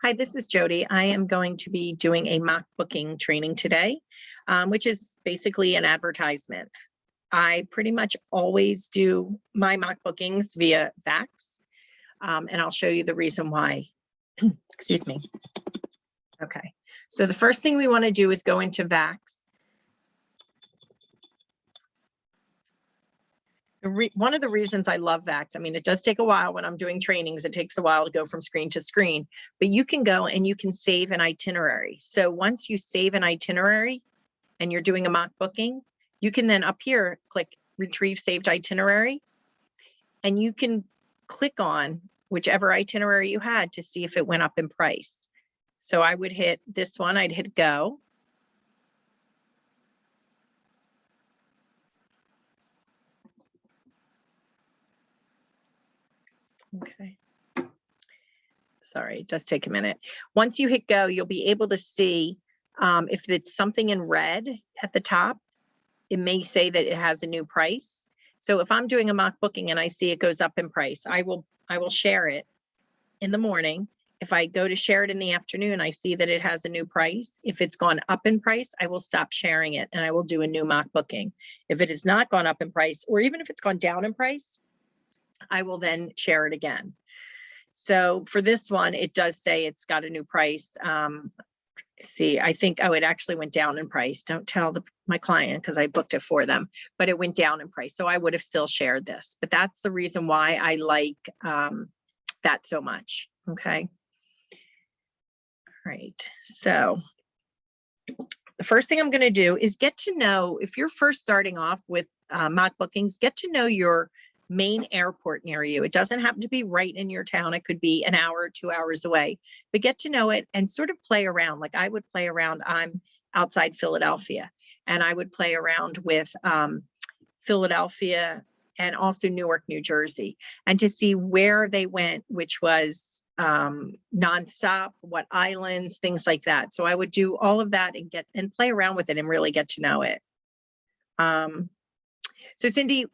Hi, this is Jody. I am going to be doing a mock booking training today, which is basically an advertisement. I pretty much always do my mock bookings via VAX, and I'll show you the reason why. Excuse me. Okay, so the first thing we want to do is go into VAX. One of the reasons I love VAX, I mean, it does take a while when I'm doing trainings, it takes a while to go from screen to screen, but you can go and you can save an itinerary. So once you save an itinerary and you're doing a mock booking, you can then up here, click retrieve saved itinerary, and you can click on whichever itinerary you had to see if it went up in price. So I would hit this one, I'd hit go. Okay. Sorry, it does take a minute. Once you hit go, you'll be able to see if it's something in red at the top, it may say that it has a new price. So if I'm doing a mock booking and I see it goes up in price, I will share it in the morning. If I go to share it in the afternoon, I see that it has a new price. If it's gone up in price, I will stop sharing it and I will do a new mock booking. If it has not gone up in price, or even if it's gone down in price, I will then share it again. So for this one, it does say it's got a new price. See, I think, oh, it actually went down in price. Don't tell my client because I booked it for them, but it went down in price. So I would have still shared this, but that's the reason why I like that so much. Okay. All right. So the first thing I'm going to do is get to know, if you're first starting off with mock bookings, get to know your main airport near you. It doesn't have to be right in your town. It could be an hour or 2 hours away, but get to know it and sort of play around. Like I would play around. I'm outside Philadelphia, and I would play around with Philadelphia and also Newark, New Jersey, and to see where they went, which was nonstop, what islands, things like that. So I would do all of that and play around with it and really get to know it. So Cindy,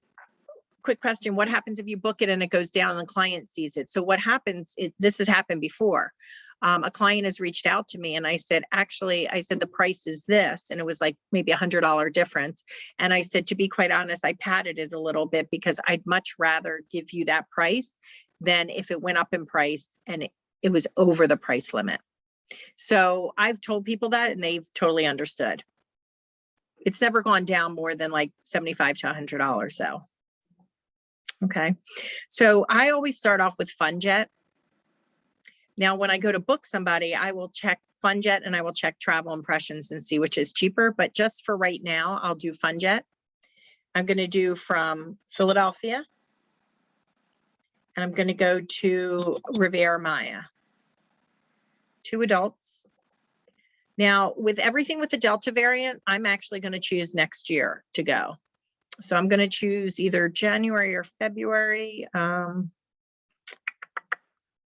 quick question, what happens if you book it and it goes down and the client sees it? So what happens, this has happened before. A client has reached out to me and I said, actually, the price is this, and it was like maybe $100 difference. And I said, to be quite honest, I padded it a little bit because I'd much rather give you that price than if it went up in price and it was over the price limit. So I've told people that and they've totally understood. It's never gone down more than like $75 to $100 though. Okay, so I always start off with FunJet. Now, when I go to book somebody, I will check FunJet and I will check Travel Impressions and see which is cheaper. But just for right now, I'll do FunJet. I'm going to do from Philadelphia, and I'm going to go to Riviera Maya. 2 adults. Now, with everything with the Delta variant, I'm actually going to choose next year to go. So I'm going to choose either January or February. I'll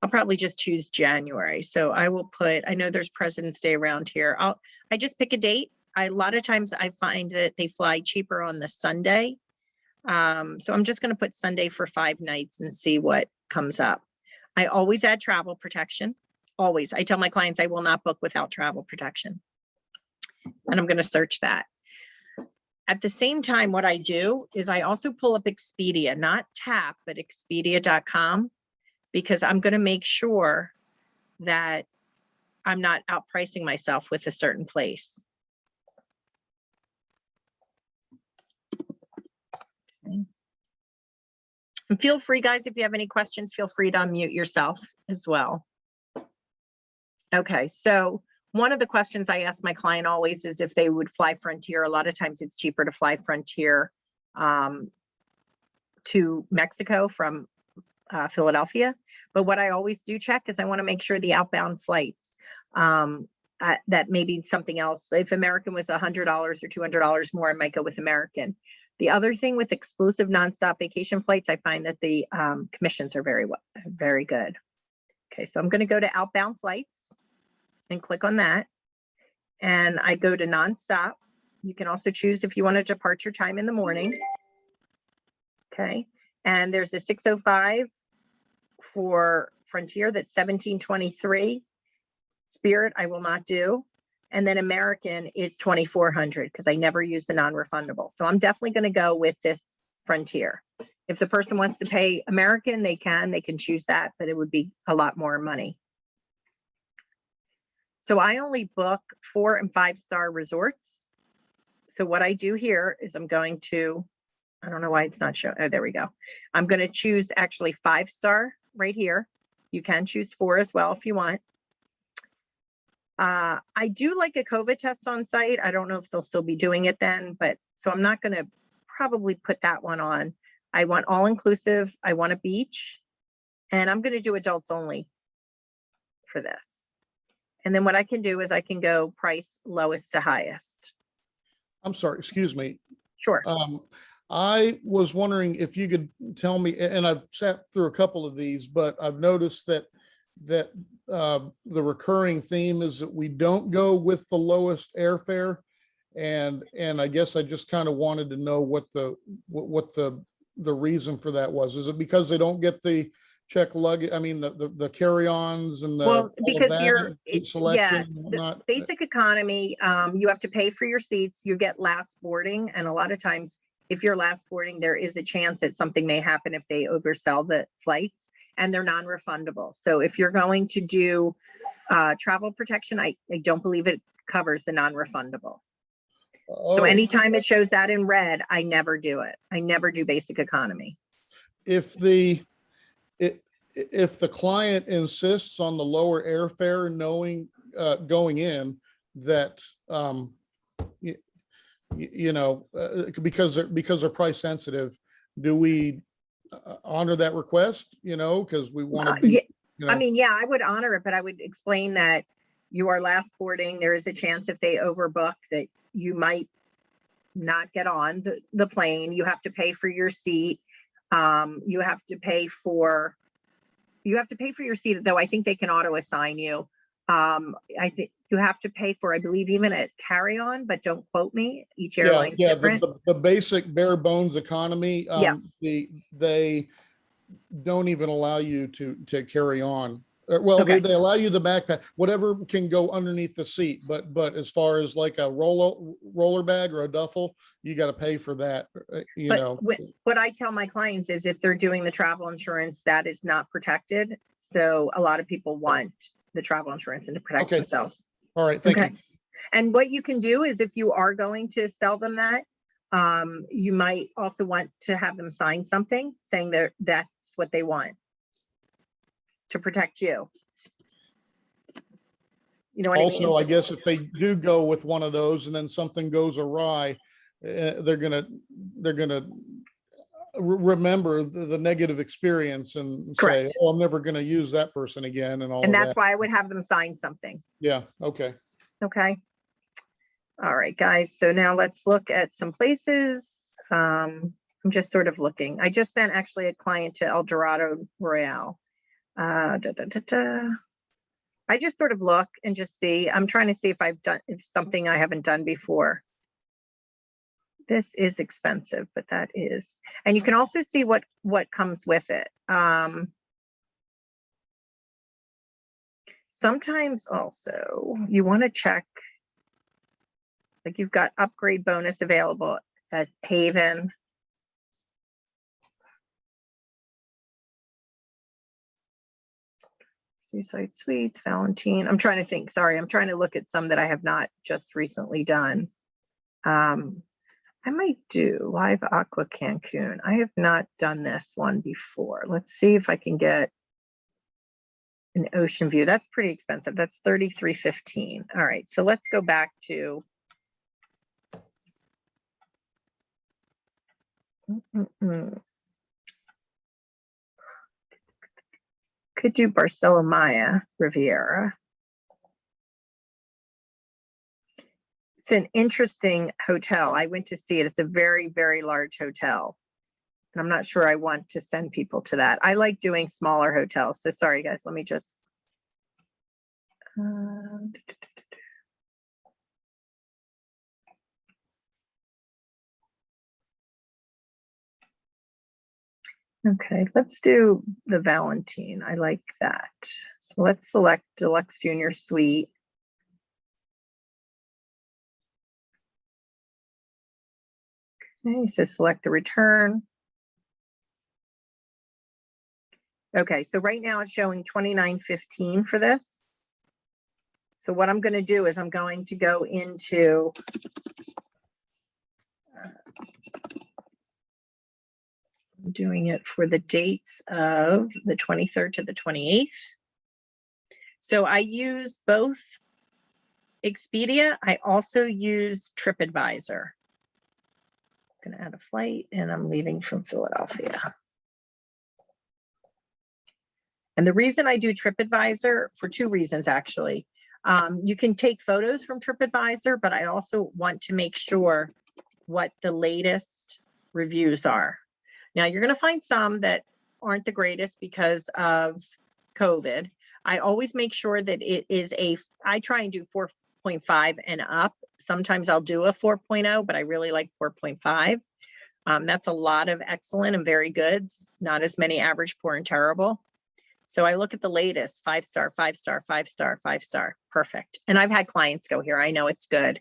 probably just choose January. So I will put, I know there's President's Day around here. I just pick a date. A lot of times I find that they fly cheaper on the Sunday. So I'm just going to put Sunday for 5 nights and see what comes up. I always add travel protection. Always. I tell my clients I will not book without travel protection. And I'm going to search that. At the same time, what I do is I also pull up Expedia, not TAP, but Expedia.com, because I'm going to make sure that I'm not outpricing myself with a certain place. Okay. And feel free, guys, if you have any questions, feel free to unmute yourself as well. Okay, so one of the questions I ask my client always is if they would fly Frontier. A lot of times it's cheaper to fly Frontier to Mexico from Philadelphia. But what I always do check is I want to make sure the outbound flights that maybe something else. If American was $100 or $200 more, I might go with American. The other thing with exclusive nonstop vacation flights, I find that the commissions are very good. Okay, so I'm going to go to outbound flights and click on that. And I go to nonstop. You can also choose if you want a departure time in the morning. Okay, and there's a 6:05 for Frontier that's 1723. Spirit, I will not do. And then American is 2,400 because I never use the non-refundable. So I'm definitely going to go with this Frontier. If the person wants to pay American, they can choose that, but it would be a lot more money. So I only book 4- and 5-star resorts. So what I do here is I'm going to, I don't know why it's not showing. Oh, there we go. I'm going to choose actually 5-star right here. You can choose 4 as well if you want. I do like a COVID test on site. I don't know if they'll still be doing it then, but so I'm not going to probably put that one on. I want all inclusive. I want a beach, and I'm going to do adults only for this. And then what I can do is I can go price lowest to highest. I'm sorry, excuse me. Sure. I was wondering if you could tell me, and I've sat through a couple of these, but I've noticed that the recurring theme is that we don't go with the lowest airfare, and I guess I just kind of wanted to know what the reason for that was. Is it because they don't get the check luggage? I mean, the carry-ons and well, because selection. The basic economy, you have to pay for your seats. You get last boarding, and a lot of times, if you're last boarding, there is a chance that something may happen if they oversell the flights, and they're non-refundable. So if you're going to do travel protection, I don't believe it covers the non-refundable. Oh. So anytime it shows that in red, I never do it. I never do basic economy. If the client insists on the lower airfare, knowing going in that because they're price sensitive, do we honor that request? Because we want to be. I mean, yeah, I would honor it, but I would explain that you are last boarding. There is a chance if they overbook that you might not get on the plane. You have to pay for your seat. You have to pay for your seat, though I think they can auto assign you. I think you have to pay for, I believe, even a carry-on, but don't quote me. Each airline is different. The basic bare bones economy. They don't even allow you to carry on. Well, okay. they allow you the backpack, whatever can go underneath the seat, but as far as like a roller bag or a duffel, you got to pay for that. What I tell my clients is if they're doing the travel insurance, that is not protected. So a lot of people want the travel insurance and to protect themselves. All right, thank you. And what you can do is if you are going to sell them that, you might also want to have them sign something saying that's what they want to protect you. You know what also, I mean? I guess if they do go with one of those and then something goes awry, they're gonna remember the negative experience and Correct. say, "Oh, I'm never going to use that person again," and all. And that's why I would have them sign something. Yeah. Okay. Okay. All right, guys. So now let's look at some places. I'm just sort of looking. I just sent actually a client to El Dorado Royale. I just sort of look and just see. I'm trying to see if something I haven't done before. This is expensive, but that is, and you can also see what comes with it. Sometimes also you want to check, like you've got upgrade bonus available at Haven. Seaside Suites, Valentine. I'm trying to think. Sorry, I'm trying to look at some that I have not just recently done. I might do Live Aqua Cancun. I have not done this one before. Let's see if I can get an ocean view. That's pretty expensive. That's $33.15. All right, so let's go back to could do Barcelona Riviera. It's an interesting hotel. I went to see it. It's a very, very large hotel. And I'm not sure I want to send people to that. I like doing smaller hotels. So sorry, guys, let me just. Okay, let's do the Valentine. I like that. So let's select Deluxe Junior Suite. Okay, so select the return. Okay, so right now it's showing $29.15 for this. So what I'm going to do is I'm going to go into I'm doing it for the dates of the 23rd to the 28th. So I use both Expedia. I also use TripAdvisor. I'm going to add a flight and I'm leaving from Philadelphia. And the reason I do TripAdvisor for two reasons, actually. You can take photos from TripAdvisor, but I also want to make sure what the latest reviews are. Now, you're going to find some that aren't the greatest because of COVID. I always make sure that it is I try and do 4.5 and up. Sometimes I'll do a 4.0, but I really like 4.5. That's a lot of excellent and very goods, not as many average, poor, and terrible. So I look at the latest, 5-star, 5-star, 5-star, 5-star, perfect. And I've had clients go here. I know it's good.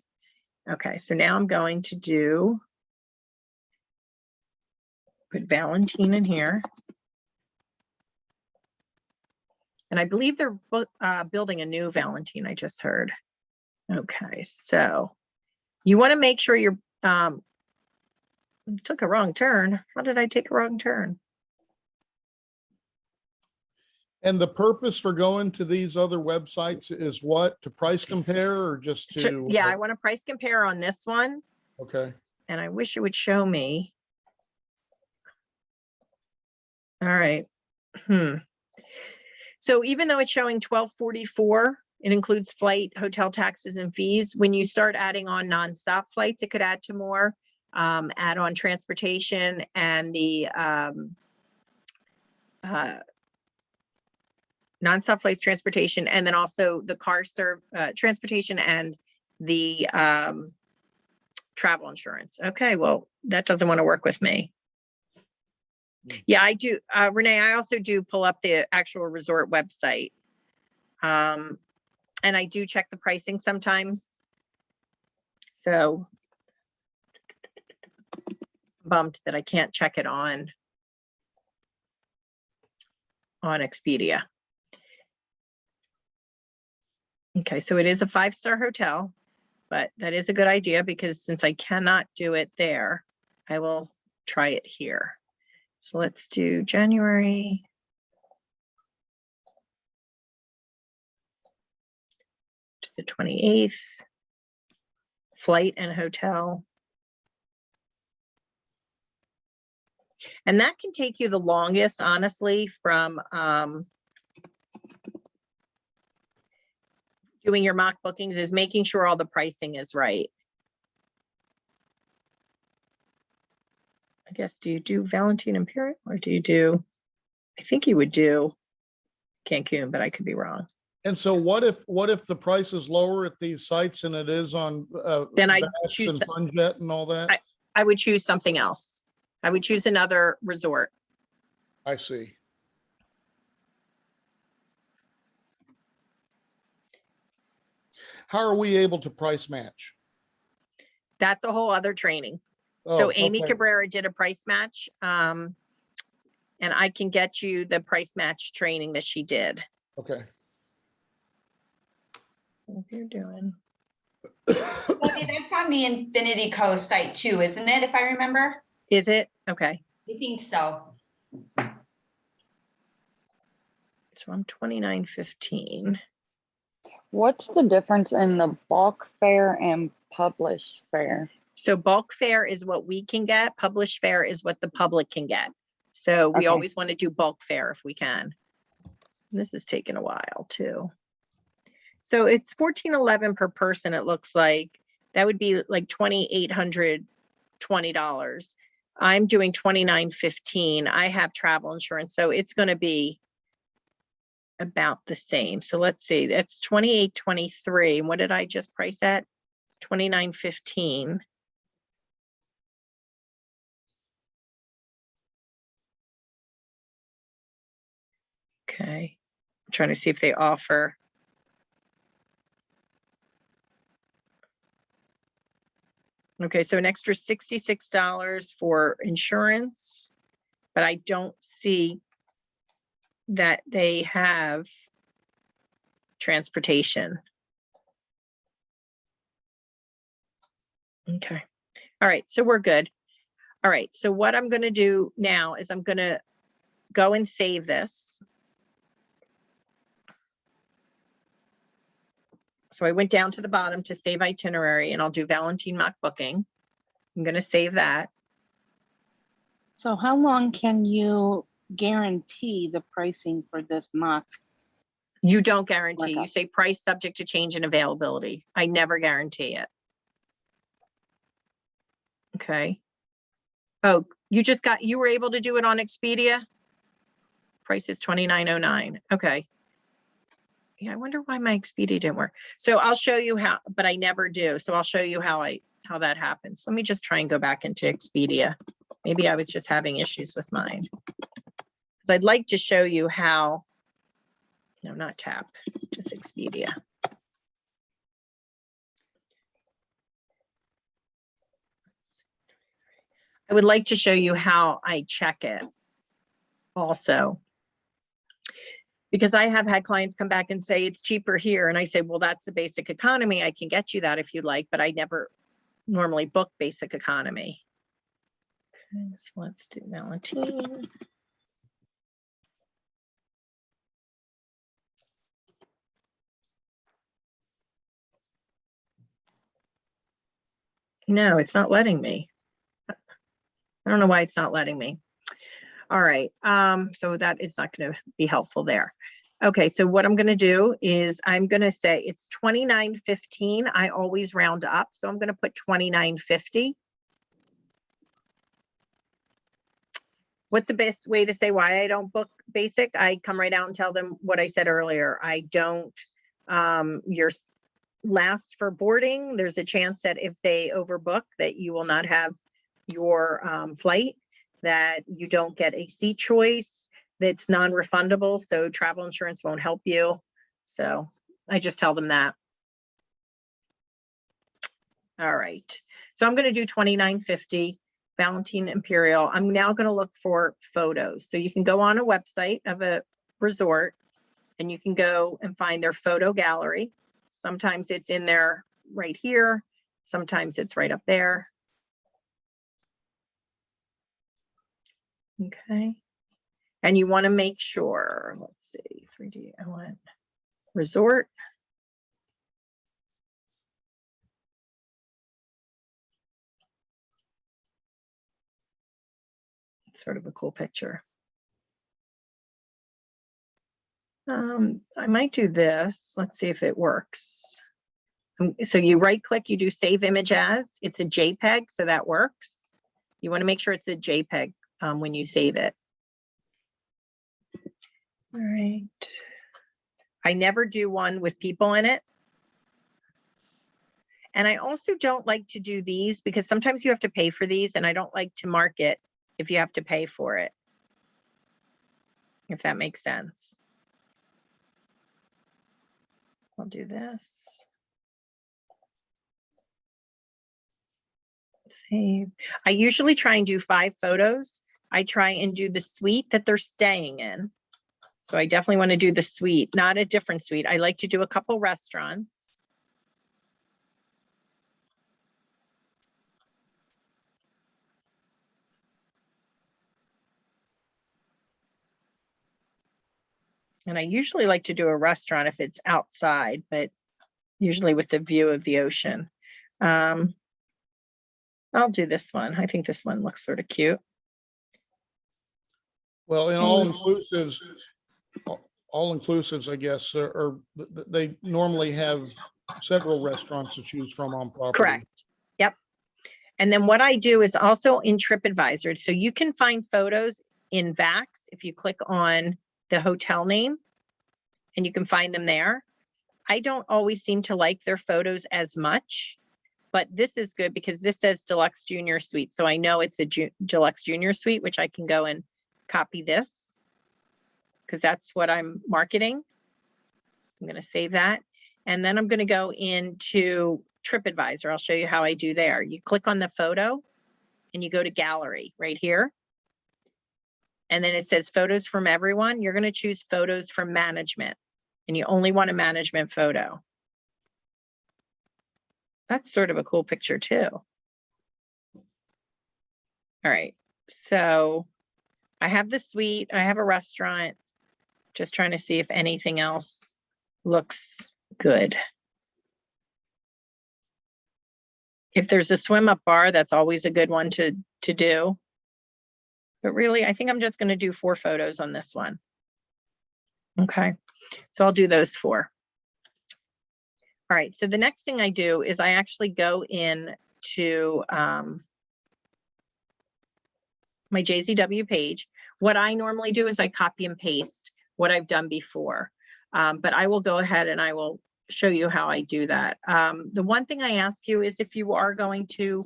Okay, so now I'm going to put Valentine in here. And I believe they're building a new Valentine, I just heard. Okay, so you want to make sure you're, took a wrong turn. How did I take a wrong turn? And the purpose for going to these other websites is what? To price compare or just to? Yeah, I want to price compare on this one. Okay. And I wish it would show me. All right. So even though it's showing $12.44, it includes flight, hotel taxes, and fees. When you start adding on nonstop flights, it could add to more. Add on transportation and the nonstop flights, transportation, and then also the car transportation and the travel insurance. Okay, well, that doesn't want to work with me. Yeah, I do. Renee, I also do pull up the actual resort website. And I do check the pricing sometimes. So bummed that I can't check it on Expedia. Okay, so it is a 5-star hotel, but that is a good idea because since I cannot do it there, I will try it here. So let's do January. To the 28th. Flight and hotel. And that can take you the longest, honestly, from doing your mock bookings is making sure all the pricing is right. I guess, do you do Valentine Imperial or do you do, I think you would do Cancun, but I could be wrong. And so what if the price is lower at these sites than it is on Then I VAX choose, and Funjet and all that? I would choose something else. I would choose another resort. I see. How are we able to price match? That's a whole other training. Oh, so Amy okay. Cabrera did a price match. And I can get you the price match training that she did. Okay. What you're doing. Okay, that's on the Infinity Coast site too, isn't it? If I remember. Is it? Okay. I think so. So I'm $29.15. What's the difference in the bulk fare and published fare? So bulk fare is what we can get. Published fare is what the public can get. So we Okay. always want to do bulk fare if we can. This is taking a while too. So it's $14.11 per person. It looks like that would be like $2,820. I'm doing $29.15. I have travel insurance, so it's going to be about the same. So let's see, that's $28.23. What did I just price at? $29.15. Okay, I'm trying to see if they offer. Okay, so an extra $66 for insurance, but I don't see that they have transportation. Okay, all right, so we're good. All right, so what I'm gonna do now is I'm gonna go and save this. So I went down to the bottom to save itinerary, and I'll do Valentine mock booking. I'm gonna save that. So how long can you guarantee the pricing for this mock? You don't guarantee, you Markup. say price subject to change in availability. I never guarantee it. Okay. Oh, you were able to do it on Expedia? Price is $29.09. Okay. Yeah, I wonder why my Expedia didn't work. So I'll show you how, but I never do. So I'll show you how that happens. Let me just try and go back into Expedia. Maybe I was just having issues with mine. Because I'd like to show you how, no, not Tap, just Expedia. I would like to show you how I check it also. Because I have had clients come back and say it's cheaper here. And I say, well, that's the basic economy. I can get you that if you like, but I never normally book basic economy. Okay, so let's do Valentine. No, it's not letting me. I don't know why it's not letting me. All right, so that is not going to be helpful there. Okay, so what I'm going to do is I'm going to say it's $29.15. I always round up, so I'm going to put $29.50. What's the best way to say why I don't book basic? I come right out and tell them what I said earlier. I don't, your last for boarding, there's a chance that if they overbook that you will not have your flight, that you don't get a seat choice, that's non-refundable, so travel insurance won't help you. So I just tell them that. All right, so I'm going to do $29.50. Valentine Imperial. I'm now going to look for photos. So you can go on a website of a resort and you can go and find their photo gallery. Sometimes it's in there right here. Sometimes it's right up there. Okay. And you want to make sure, let's see, 3D, I want resort. Sort of a cool picture. I might do this. Let's see if it works. So you right click, you do save image as. It's a JPEG, so that works. You want to make sure it's a JPEG when you save it. All right. I never do one with people in it. And I also don't like to do these because sometimes you have to pay for these, and I don't like to mark it if you have to pay for it, if that makes sense. I'll do this. Save. I usually try and do 5 photos. I try and do the suite that they're staying in. So I definitely want to do the suite, not a different suite. I like to do a couple restaurants. And I usually like to do a restaurant if it's outside, but usually with the view of the ocean. I'll do this one. I think this one looks sort of cute. Well, in all inclusives, I guess, they normally have several restaurants to choose from on property. Correct. Yep. And then what I do is also in TripAdvisor. So you can find photos in VAX if you click on the hotel name, and you can find them there. I don't always seem to like their photos as much, but this is good because this says Deluxe Junior Suite. So I know it's a Deluxe Junior Suite, which I can go and copy this, because that's what I'm marketing. I'm going to save that. And then I'm going to go into TripAdvisor. I'll show you how I do there. You click on the photo and you go to gallery right here. And then it says photos from everyone. You're going to choose photos from management, and you only want a management photo. That's sort of a cool picture too. All right, so I have the suite, I have a restaurant, just trying to see if anything else looks good. If there's a swim up bar, that's always a good one to do. But really, I think I'm just going to do 4 photos on this one. Okay, so I'll do those 4. All right, so the next thing I do is I actually go in to my JZW page. What I normally do is I copy and paste what I've done before, but I will go ahead and I will show you how I do that. The one thing I ask you is if you are going to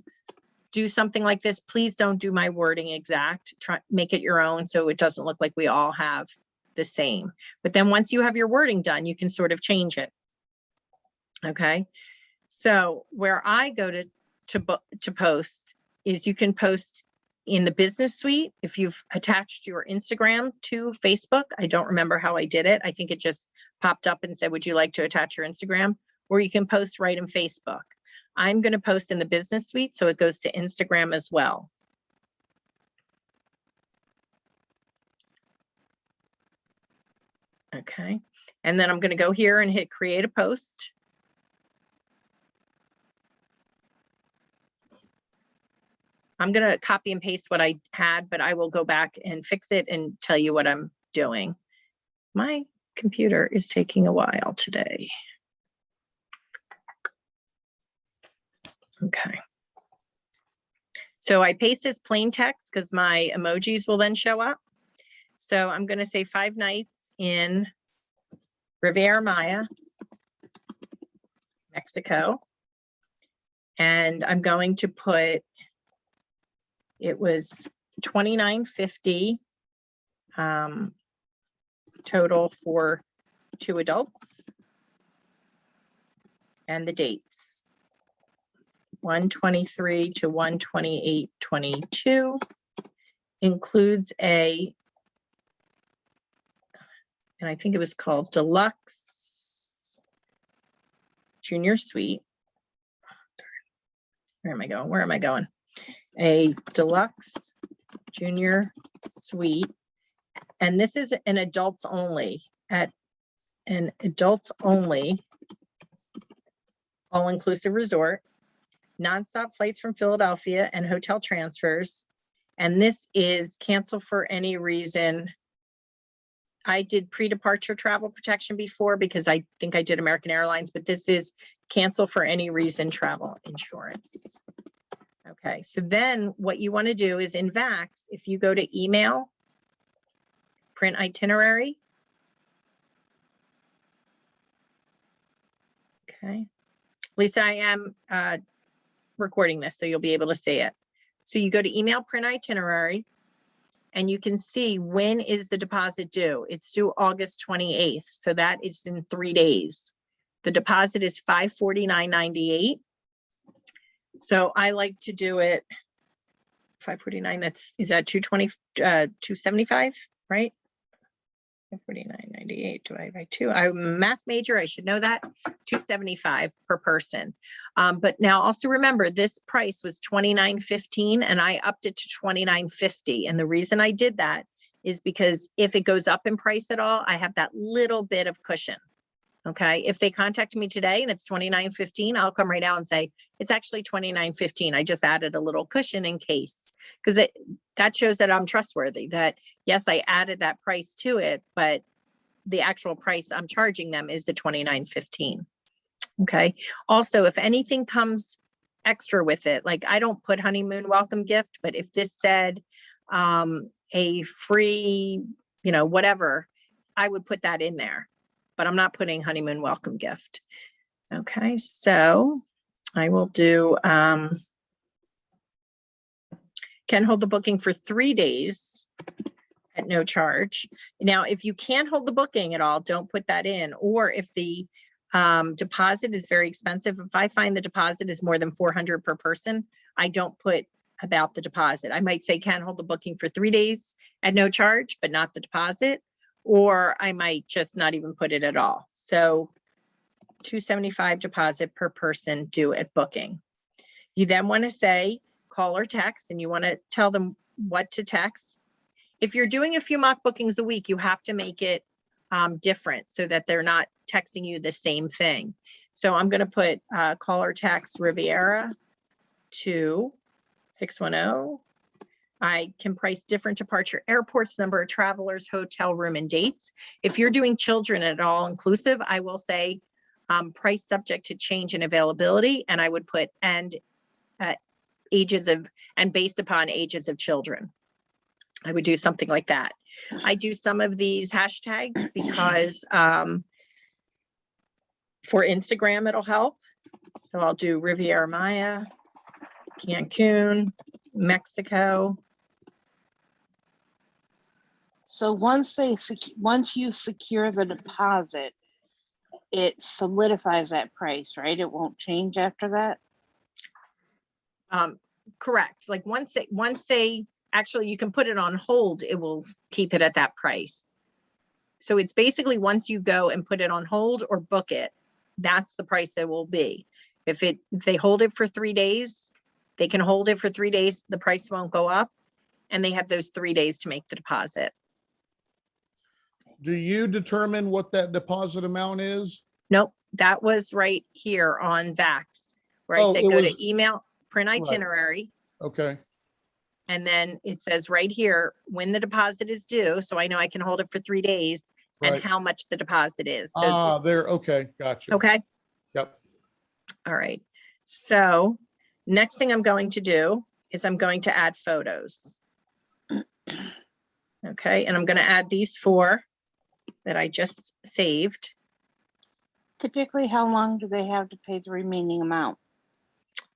do something like this, please don't do my wording exact. Try make it your own so it doesn't look like we all have the same. But then once you have your wording done, you can sort of change it. Okay, so where I go to post is you can post in the business suite. If you've attached your Instagram to Facebook, I don't remember how I did it. I think it just popped up and said, would you like to attach your Instagram? Or you can post right in Facebook. I'm going to post in the business suite, so it goes to Instagram as well. Okay, and then I'm going to go here and hit create a post. I'm going to copy and paste what I had, but I will go back and fix it and tell you what I'm doing. My computer is taking a while today. Okay. So I paste as plain text because my emojis will then show up. So I'm going to say 5 nights in Riviera Maya, Mexico. And I'm going to put, it was $29.50 total for 2 adults. And the dates, 1/23 to 1/28/22, includes a, and I think it was called Deluxe Junior Suite. Where am I going? Where am I going? A Deluxe Junior Suite. And this is an adults only, at an adults only all-inclusive resort, nonstop flights from Philadelphia and hotel transfers. And this is cancel for any reason. I did pre-departure travel protection before because I think I did American Airlines, but this is cancel for any reason travel insurance. Okay, so then what you want to do is in VAX, if you go to email, print itinerary. Okay, Lisa, I am recording this, so you'll be able to see it. So you go to email, print itinerary, and you can see when is the deposit due. It's due August 28th, so that is in 3 days. The deposit is $549.98. So I like to do it 549. Is that 275, right? 549.98 divided by 2. I'm a math major, I should know that. 275 per person. But now also remember, this price was $29.15 and I upped it to $29.50. And the reason I did that is because if it goes up in price at all, I have that little bit of cushion. Okay, if they contact me today and it's $29.15, I'll come right out and say it's actually $29.15. I just added a little cushion in case, because that shows that I'm trustworthy, that yes, I added that price to it, but the actual price I'm charging them is the $29.15. Okay, also, if anything comes extra with it, like I don't put honeymoon welcome gift, but if this said a free, whatever, I would put that in there. But I'm not putting honeymoon welcome gift. Okay, so I will do, can hold the booking for 3 days at no charge. Now, if you can't hold the booking at all, don't put that in. Or if the deposit is very expensive, if I find the deposit is more than 400 per person, I don't put about the deposit. I might say can't hold the booking for 3 days at no charge, but not the deposit. Or I might just not even put it at all. So $275 deposit per person due at booking. You then want to say call or text, and you want to tell them what to text. If you're doing a few mock bookings a week, you have to make it different so that they're not texting you the same thing. So I'm going to put call or text Riviera to 610. I can price different departure airports, number of travelers, hotel room, and dates. If you're doing children at all inclusive, I will say price subject to change in availability, and I would put and ages of and based upon ages of children. I would do something like that. I do some of these hashtags because for Instagram it'll help. So I'll do Riviera Maya, Cancun, Mexico. So once you secure the deposit, it solidifies that price, right? It won't change after that? Correct. Like once they actually, you can put it on hold, it will keep it at that price. So it's basically once you go and put it on hold or book it, that's the price it will be. If they hold it for 3 days, they can hold it for 3 days, the price won't go up, and they have those 3 days to make the deposit. Do you determine what that deposit amount is? Nope, that was right here on VAX, where I Oh, said it go was- to email, print Right. itinerary, Okay, and then it says right here when the deposit is due, so I know I can hold it for 3 days, and right. how much the deposit is. So, There, okay, gotcha. okay, Yep. all right. So next thing I'm going to do is I'm going to add photos. Okay, and I'm going to add these 4 that I just saved. Typically, how long do they have to pay the remaining amount?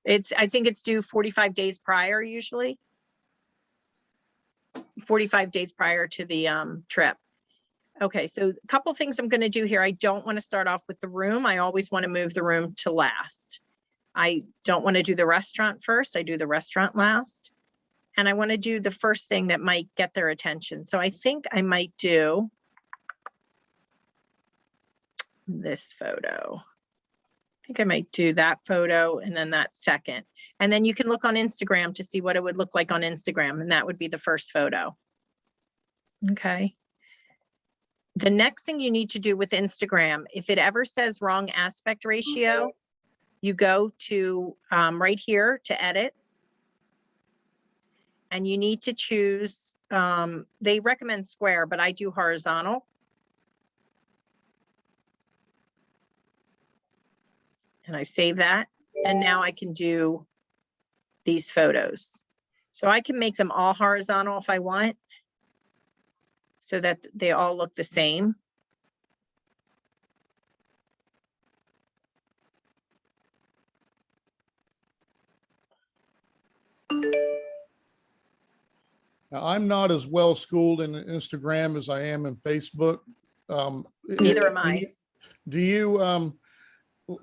I think it's due 45 days prior usually. 45 days prior to the trip. Okay, so a couple things I'm going to do here. I don't want to start off with the room. I always want to move the room to last. I don't want to do the restaurant first. I do the restaurant last. And I want to do the first thing that might get their attention. So I think I might do this photo. I think I might do that photo and then that second. And then you can look on Instagram to see what it would look like on Instagram. And that would be the first photo. Okay. The next thing you need to do with Instagram, if it ever says wrong aspect ratio, you go to right here to edit. And you need to choose, they recommend square, but I do horizontal. And I save that. And now I can do these photos. So I can make them all horizontal if I want, so that they all look the same. Now, I'm not as well schooled in Instagram as I am in Facebook. Neither am I. Do you,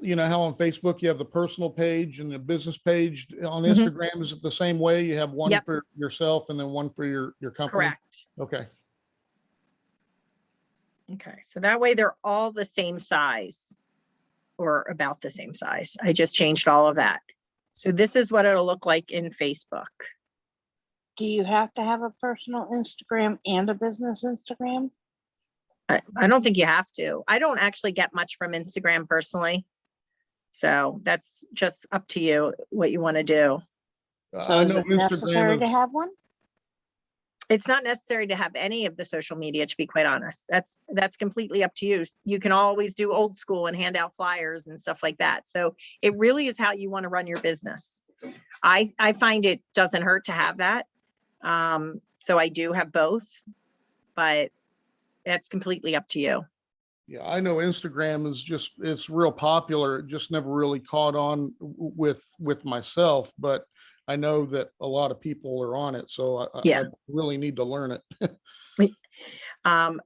you know how on Facebook you have the personal page and the business page? On Mhm. Instagram, is it the same way? You have one Yep. for yourself and then one for your company? Correct. Okay. Okay, so that way they're all the same size or about the same size. I just changed all of that. So this is what it'll look like in Facebook. Do you have to have a personal Instagram and a business Instagram? I don't think you have to. I don't actually get much from Instagram personally. So that's just up to you what you want to do. So I is know it necessary Instagram to is, have one? It's not necessary to have any of the social media, to be quite honest. That's completely up to you. You can always do old school and hand out flyers and stuff like that. So it really is how you want to run your business. I find it doesn't hurt to have that. So I do have both, but that's completely up to you. yeah, I know Instagram is just, it's real popular. It just never really caught on with myself, but I know that a lot of people are on it, so Yeah. I really need to learn it.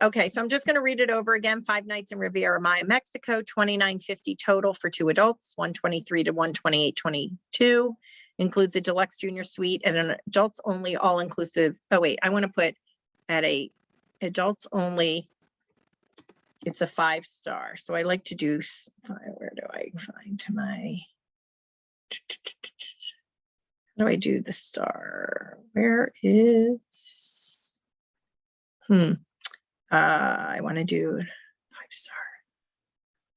Okay, so I'm just going to read it over again. 5 nights in Riviera Maya, Mexico, $29.50 total for 2 adults, $123 to $128.22. Includes a deluxe junior suite and an adults only all inclusive. Oh wait, I want to put at a adults only. It's a 5-star. So I like to do, where do I find my, how do I do the star? Where is, I want to do 5-star.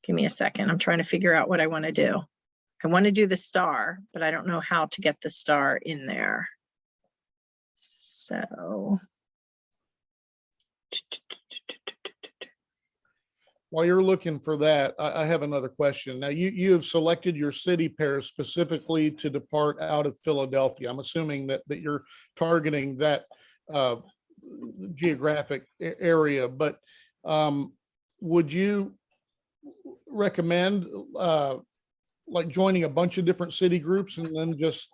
Give me a second. I'm trying to figure out what I want to do. I want to do the star, but I don't know how to get the star in there. So. While you're looking for that, I have another question. Now, you have selected your city pair specifically to depart out of Philadelphia. I'm assuming that you're targeting that geographic area, but would you recommend like joining a bunch of different city groups and then just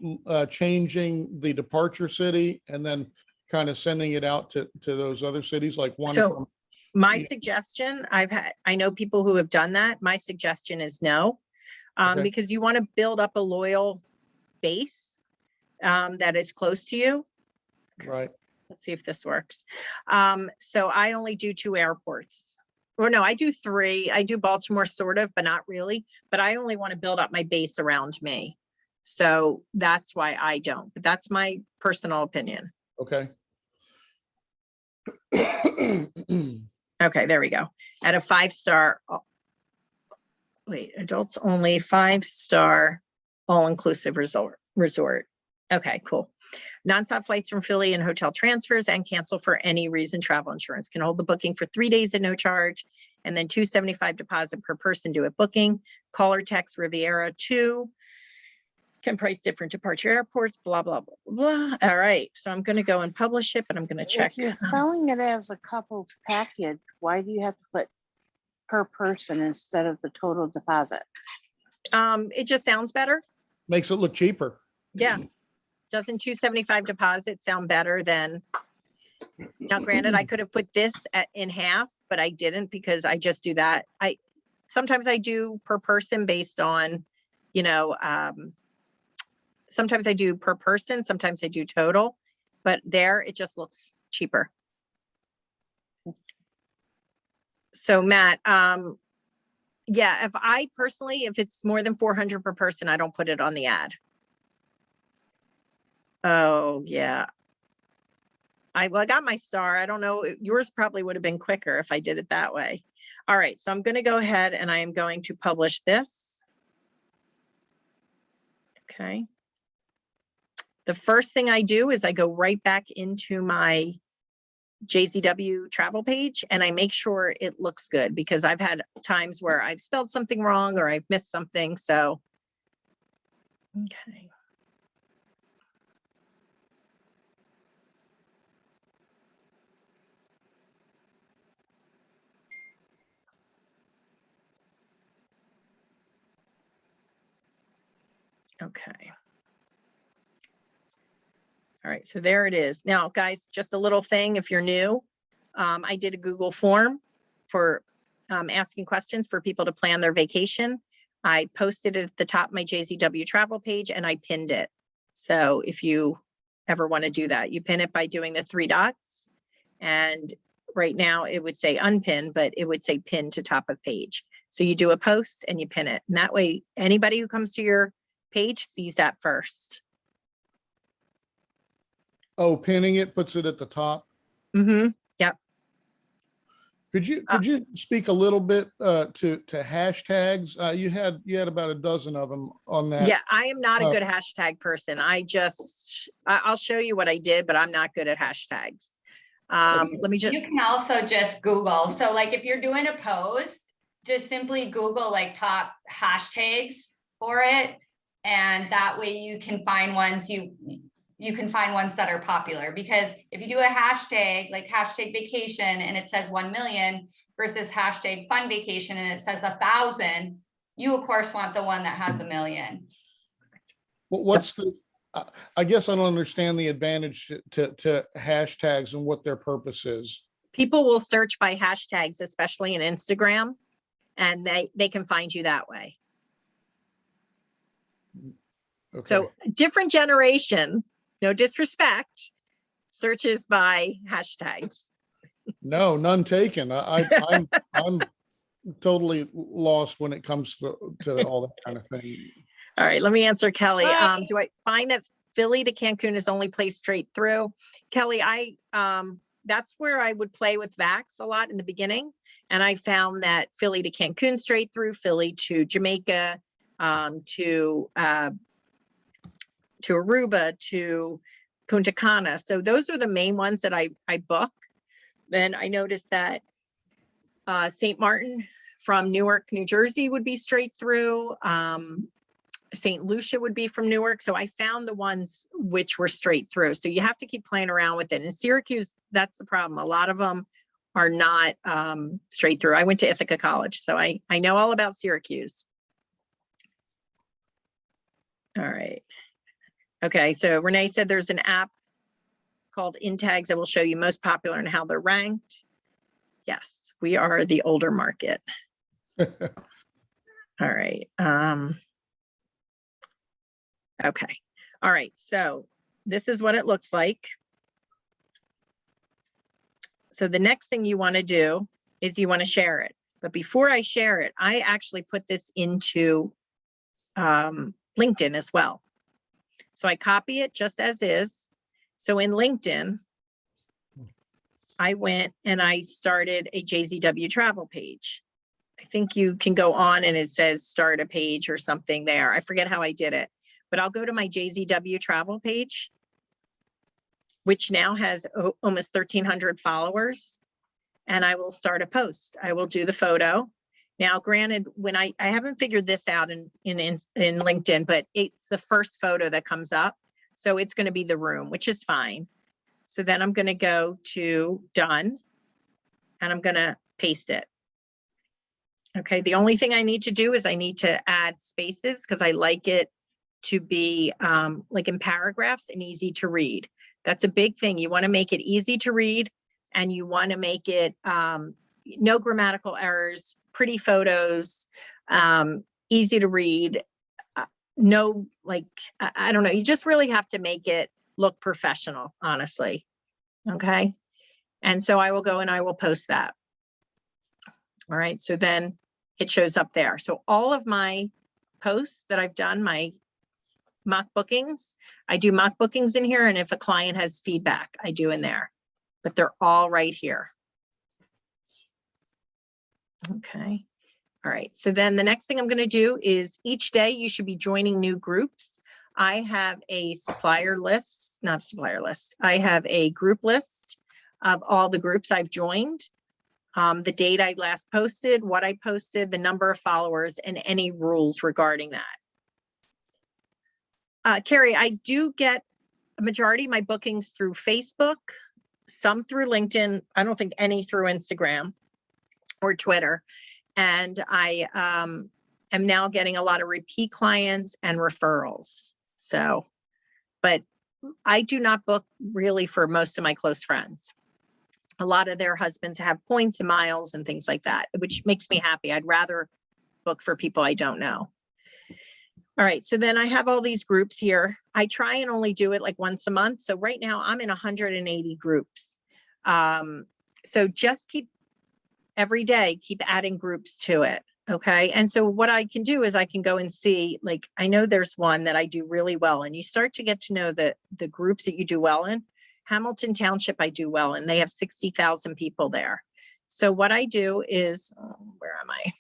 changing the departure city and then kind of sending it out to those other cities, like one So from, my yeah. suggestion, I know people who have done that. My suggestion is no, Okay. because you want to build up a loyal base that is close to you. Right. Let's see if this works. So I only do 2 airports. Or no, I do 3. I do Baltimore sort of, but not really. But I only want to build up my base around me. So that's why I don't. But that's my personal opinion. Okay. Okay, there we go. At a 5-star, wait, adults only 5-star all-inclusive resort. Okay, cool. Nonstop flights from Philly and hotel transfers and cancel for any reason. Travel insurance can hold the booking for 3 days at no charge, and then $275 deposit per person due at booking. Call or text Riviera 2. Can price different departure airports, blah, blah, blah, blah. All right, so I'm going to go and publish it, but I'm going to check. If you're selling it as a couple's package, why do you have to put per person instead of the total deposit? It just sounds better. Makes it look cheaper. Yeah. Doesn't $275 deposit sound better than, now granted, I could have put this in half, but I didn't because I just do that. Sometimes I do per person based on, sometimes I do per person, sometimes I do total, but there it just looks cheaper. So Matt, yeah, if it's more than 400 per person, I don't put it on the ad. Oh, yeah. I got my star. I don't know. Yours probably would have been quicker if I did it that way. All right. So I'm going to go ahead and I am going to publish this. Okay. The first thing I do is I go right back into my JCW travel page and I make sure it looks good because I've had times where I've spelled something wrong or I've missed something. So, okay. Okay. All right, so there it is. Now, guys, just a little thing, if you're new, I did a Google form for asking questions for people to plan their vacation. I posted it at the top of my JZW travel page and I pinned it. So if you ever want to do that, you pin it by doing the 3 dots. And right now it would say unpin, but it would say pin to top of page. So you do a post and you pin it. And that way, anybody who comes to your page sees that first. Oh, pinning it puts it at the top. Mm-hmm. Yep. Could you speak a little bit to hashtags? You had about a dozen of them on that. Yeah, I am not a good hashtag person. I'll show you what I did, but I'm not good at hashtags. Let me just. You can also just Google. So like if you're doing a post, just simply Google like top hashtags for it. And that way you can find ones you can find ones that are popular, because if you do a hashtag like hashtag vacation and it says 1 million versus hashtag fun vacation and it says 1,000, you of course want the one that has 1 million. What's the, I guess I don't understand the advantage to hashtags and what their purpose is. People will search by hashtags, especially in Instagram, and they can find you that way. Okay. So different generation, no disrespect, searches by hashtags. No, none taken. I'm totally lost when it comes to all that kind of thing. All right, let me answer Kelly. Hi. Do I find that Philly to Cancun is only placed straight through? Kelly, that's where I would play with VAX a lot in the beginning. And I found that Philly to Cancun straight through, Philly to Jamaica, to Aruba, to Punta Cana. So those are the main ones that I book. Then I noticed that St. Martin from Newark, New Jersey would be straight through. St. Lucia would be from Newark. So I found the ones which were straight through. So you have to keep playing around with it. In Syracuse, that's the problem. A lot of them are not straight through. I went to Ithaca College, so I know all about Syracuse. All right. Okay, so Renee said there's an app called InTags that will show you most popular and how they're ranked. Yes, we are the older market. All right. Okay. All right. So this is what it looks like. So the next thing you want to do is you want to share it. But before I share it, I actually put this into LinkedIn as well. So I copy it just as is. So in LinkedIn, I went and I started a JZW travel page. I think you can go on and it says start a page or something there. I forget how I did it, but I'll go to my JZW travel page, which now has almost 1,300 followers, and I will start a post. I will do the photo. Now, granted, when I haven't figured this out in LinkedIn, but it's the first photo that comes up. So it's going to be the room, which is fine. So then I'm going to go to done and I'm going to paste it. Okay. The only thing I need to do is I need to add spaces because I like it to be like in paragraphs and easy to read. That's a big thing. You want to make it easy to read and you want to make it no grammatical errors, pretty photos, easy to read. No, like, I don't know. You just really have to make it look professional, honestly. Okay. And so I will go and I will post that. All right. So then it shows up there. So all of my posts that I've done, my mock bookings, I do mock bookings in here. And if a client has feedback, I do in there, but they're all right here. Okay. All right. So then the next thing I'm going to do is each day you should be joining new groups. I have a supplier list, not supplier list. I have a group list of all the groups I've joined, the date I last posted, what I posted, the number of followers, and any rules regarding that. Carrie, I do get a majority of my bookings through Facebook, some through LinkedIn. I don't think any through Instagram or Twitter. And I am now getting a lot of repeat clients and referrals. So, but I do not book really for most of my close friends. A lot of their husbands have points and miles and things like that, which makes me happy. I'd rather book for people I don't know. All right, so then I have all these groups here. I try and only do it like once a month. So right now I'm in 180 groups. So just keep every day, keep adding groups to it. Okay. And so what I can do is I can go and see, like, I know there's one that I do really well, and you start to get to know the groups that you do well in. Hamilton Township, I do well, and they have 60,000 people there. So what I do is, where am I?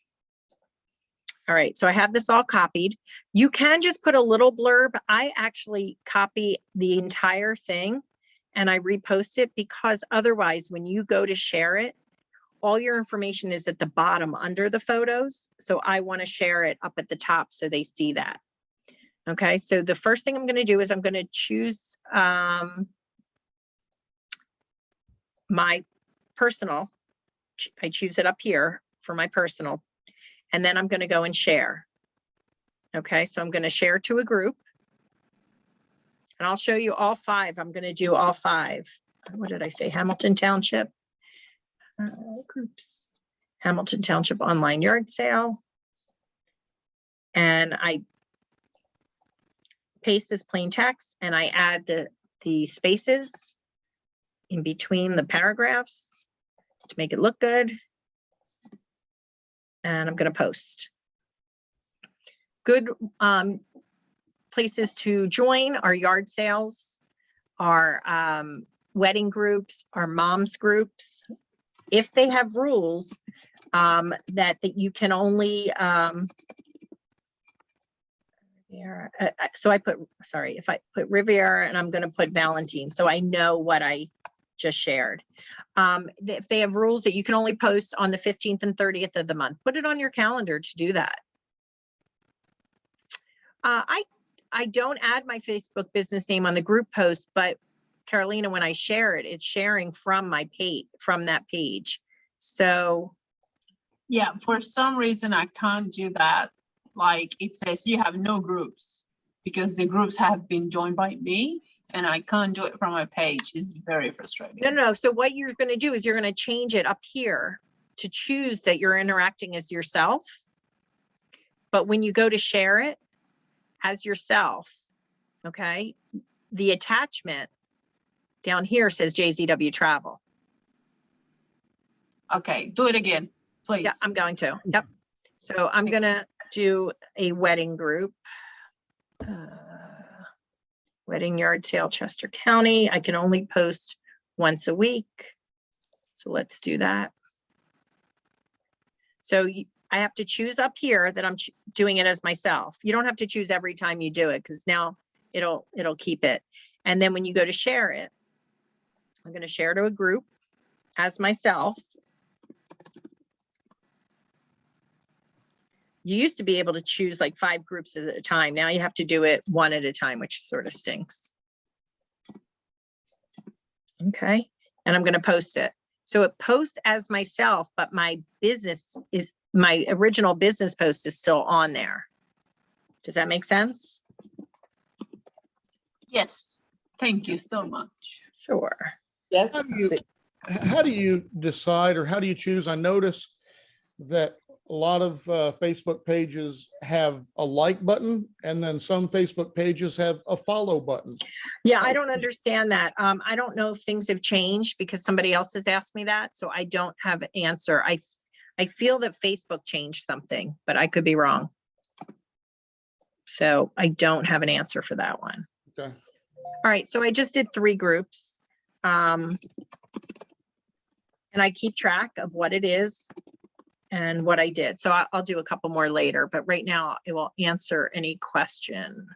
All right. So I have this all copied. You can just put a little blurb. I actually copy the entire thing and I repost it, because otherwise when you go to share it, all your information is at the bottom under the photos. So I want to share it up at the top so they see that. Okay, so the first thing I'm going to do is I'm going to choose my personal. I choose it up here for my personal, and then I'm going to go and share. Okay, so I'm going to share to a group. And I'll show you all 5. I'm going to do all 5. What did I say? Hamilton Township groups, Hamilton Township online yard sale. And I paste this plain text and I add the spaces in between the paragraphs to make it look good. And I'm going to post. Good places to join are yard sales, are wedding groups, are moms groups. If they have rules that you can only, so I put, sorry, if I put Riviera and I'm going to put Valentine, so I know what I just shared. If they have rules that you can only post on the 15th and 30th of the month, put it on your calendar to do that. I don't add my Facebook business name on the group post, but Carolina, when I share it, it's sharing from my page, from that page. So Yeah, for some reason I can't do that. Like it says you have no groups because the groups have been joined by me and I can't do it from my page. It's very frustrating. no. So what you're going to do is you're going to change it up here to choose that you're interacting as yourself. But when you go to share it as yourself, okay, the attachment down here says JZW Travel. Okay, do it again, please. Yeah, I'm going to. Yep. So I'm going to do a wedding group. Wedding yard sale, Chester County. I can only post once a week. So let's do that. So I have to choose up here that I'm doing it as myself. You don't have to choose every time you do it because now it'll keep it. And then when you go to share it, I'm going to share to a group as myself. You used to be able to choose like 5 groups at a time. Now you have to do it 1 at a time, which sort of stinks. Okay, and I'm going to post it. So it posts as myself, but my business is, my original business post is still on there. Does that make sense? Yes, thank you so much. Sure. Yes. How do you decide or how do you choose? I notice that a lot of Facebook pages have a like button and then some Facebook pages have a follow button. Yeah, I don't understand that. I don't know if things have changed because somebody else has asked me that, so I don't have an answer. I feel that Facebook changed something, but I could be wrong. So I don't have an answer for that one. Okay. All right, so I just did 3 groups. And I keep track of what it is and what I did. So I'll do a couple more later, but right now it will answer any questions.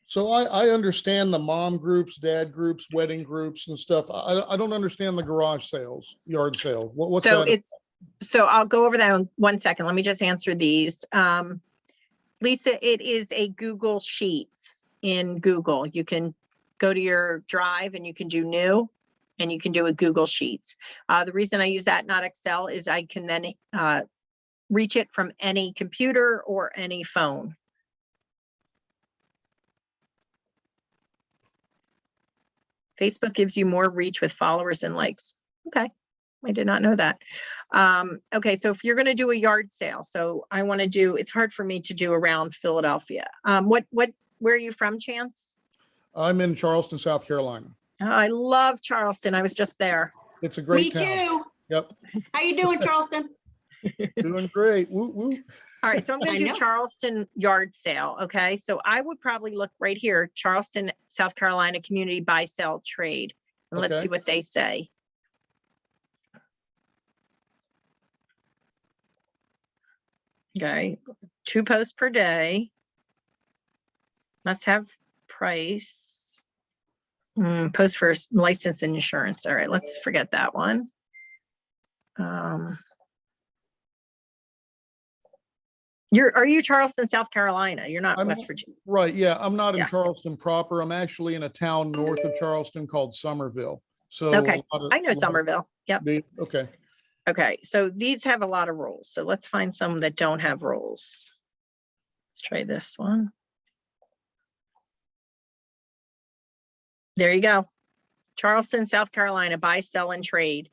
So I understand the mom groups, dad groups, wedding groups and stuff. I don't understand the garage sales, yard sale. What's So that? so I'll go over that in 1 second. Let me just answer these. Lisa, it is a Google Sheets in Google. You can go to your drive and you can do new and you can do a Google Sheets. The reason I use that, not Excel, is I can then reach it from any computer or any phone. Facebook gives you more reach with followers and likes. Okay, I did not know that. Okay, so if you're going to do a yard sale, so I want to do, it's hard for me to do around Philadelphia. Where are you from, Chance? I'm in Charleston, South Carolina. Oh, I love Charleston. I was just there. It's a great Me town. too. Yep. How you doing, Charleston? Doing great. Woo, woo. All right, so I'm going I to do know. Charleston yard sale. Okay, so I would probably look right here, Charleston, South Carolina Community Buy Sell Trade, and let's Okay. see what they say. Okay, 2 posts per day. Must have price. Post for license and insurance. All right, let's forget that one. Are you Charleston, South Carolina? You're not I'm- West Virginia. Right. Yeah. I'm not in Yeah. Charleston proper. I'm actually in a town north of Charleston called Somerville. So Okay, a lot of- I know Somerville. Yep. Okay. Okay, so these have a lot of rules. So let's find some that don't have rules. Let's try this one. There you go. Charleston, South Carolina, buy, sell, and trade.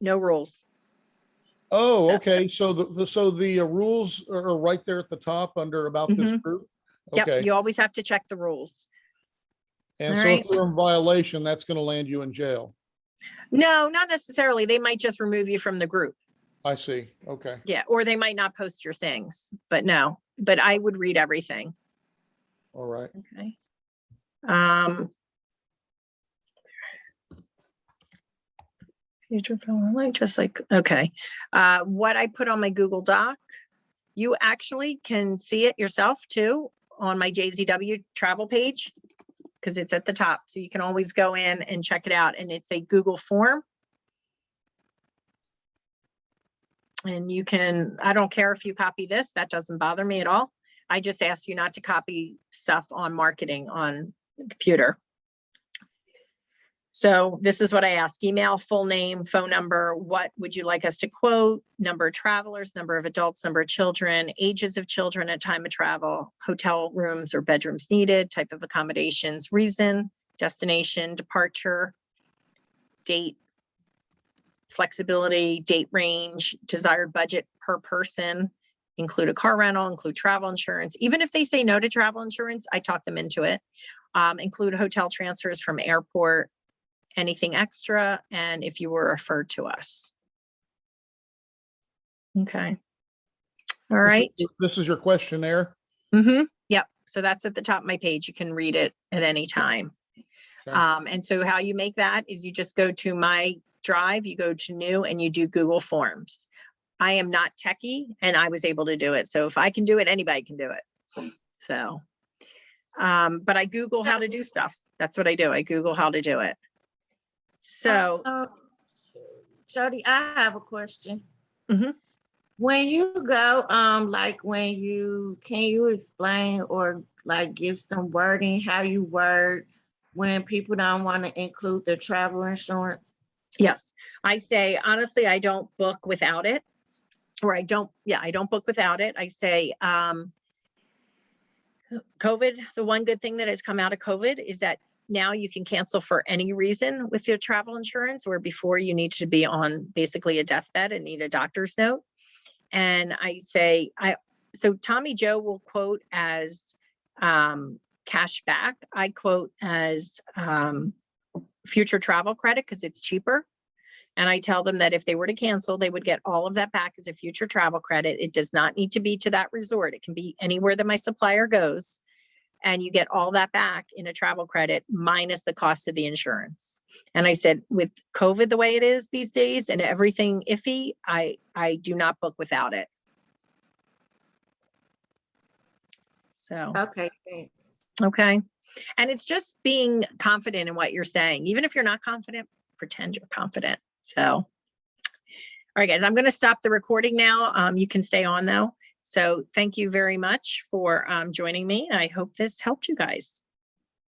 No rules. Oh, okay. So the rules are right there at the top under about this group. Yep, Okay. you always have to check the rules. And all so right. if they're in violation, that's going to land you in jail. No, not necessarily. They might just remove you from the group. I see. Okay. Yeah, or they might not post your things, but no, but I would read everything. All right. Okay. Future film, like just like, okay. What I put on my Google Doc, you actually can see it yourself too on my JZW travel page, because it's at the top. So you can always go in and check it out. And it's a Google form. And you can, I don't care if you copy this, that doesn't bother me at all. I just ask you not to copy stuff on marketing on the computer. So this is what I ask: email, full name, phone number. What would you like us to quote? Number of travelers, number of adults, number of children, ages of children at time of travel, hotel rooms or bedrooms needed, type of accommodations, reason, destination, departure, date, flexibility, date range, desired budget per person, include a car rental, include travel insurance. Even if they say no to travel insurance, I talk them into it. Include hotel transfers from airport, anything extra, and if you were referred to us. Okay. All right. This is your questionnaire. Yep. So that's at the top of my page. You can read it at any time. Okay. And so how you make that is you just go to my drive, you go to new, and you do Google Forms. I am not techie, and I was able to do it. So if I can do it, anybody can do it. So, but I Google how to do stuff. That's what I do. I Google how to do it. So, Jody, I have a question. Mhm. When you go, like can you explain or like give some wording how you word when people don't want to include the travel insurance? yes, I say, honestly, I don't book without it, or I don't book without it. I say, COVID, the one good thing that has come out of COVID is that now you can cancel for any reason with your travel insurance, where before you need to be on basically a deathbed and need a doctor's note. And I say, so Tommy Joe will quote as cash back. I quote as future travel credit because it's cheaper. And I tell them that if they were to cancel, they would get all of that back as a future travel credit. It does not need to be to that resort. It can be anywhere that my supplier goes. And you get all that back in a travel credit minus the cost of the insurance. And I said, with COVID the way it is these days and everything iffy, I do not book without it. So, Okay, thanks. okay. And it's just being confident in what you're saying. Even if you're not confident, pretend you're confident. So, all right, guys, I'm going to stop the recording now. You can stay on though. So thank you very much for joining me. I hope this helped you guys.